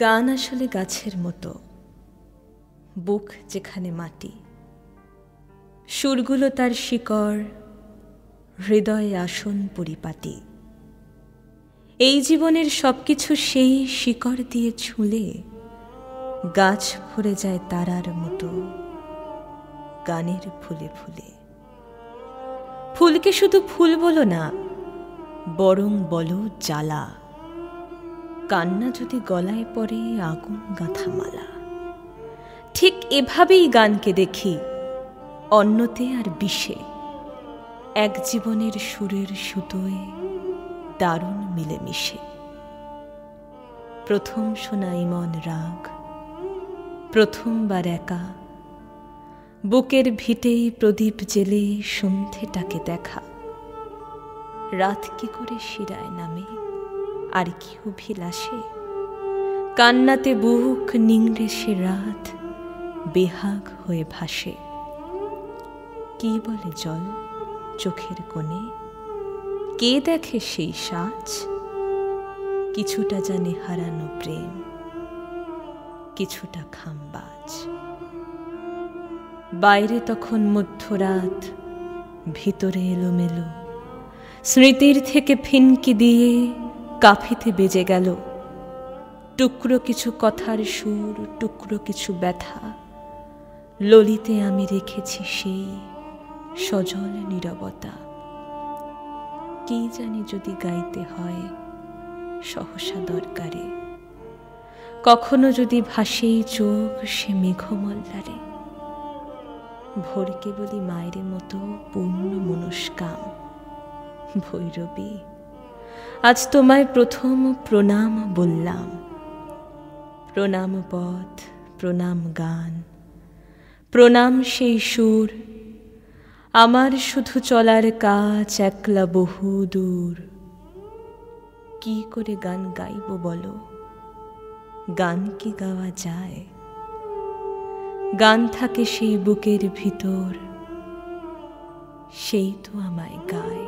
গান আসলে গাছের মতো, বুক যেখানে মাটি, সুরগুলো তার শিকড়, হৃদয়ে আসন পরিপাটি। এই জীবনের সবকিছু সেই শিকড় দিয়ে ছুঁলে গাছ ভরে যায় তারার মতো গানের ফুলে ফুলে। ফুলকে শুধু ফুল বলো না, বরং বলো জ্বালা। কান্না যদি গলায় পড়ে আগুন গাঁথা মালা। ঠিক এভাবেই গানকে দেখি, অন্যতে আর বিষে, এক জীবনের সুরের সুতোয় দারুণ মিলেমিশে। প্রথম শোনা ইমন রাগ, প্রথমবার একা, বুকের ভিটেই প্রদীপ জেলে সন্ধেটাকে দেখা। রাত কি করে শিরায় নামে, আর কি অভিলাষে, কান্নাতে বুক নিংড়ে সে রাত বেহাগ হয়ে ভাসে। কি বলে জল চোখের কোণে, কে দেখে সেই সাজ? কিছুটা জানে হারানো প্রেম, কিছুটা খামবাজ। বাইরে তখন মধ্যরাত, ভিতরে এলোমেলো, স্মৃতির থেকে ফিনকি দিয়ে কাফিতে বেজে গেল। টুকরো কিছু কথার সুর, টুকরো কিছু ব্যথা, ললিতে আমি রেখেছি সেই সজল নীরবতা। কি জানি যদি গাইতে হয় সহসা দরকারে, কখনো যদি ভাসেই চোখ সে মেঘমল্লারে। ভোরকে বলি মায়ের মতো পূর্ণ মনস্কাম। ভৈরবী, আজ তোমায় প্রথম প্রণাম বললাম। প্রণাম পথ, প্রণাম গান, প্রণাম সেই সুর। আমার শুধু চলার কাজ একলা বহু দূর। কি করে গান গাইব বলো, গান কি গাওয়া যায়? গান থাকে সেই বুকের ভিতর, সেই তো আমায় গায়।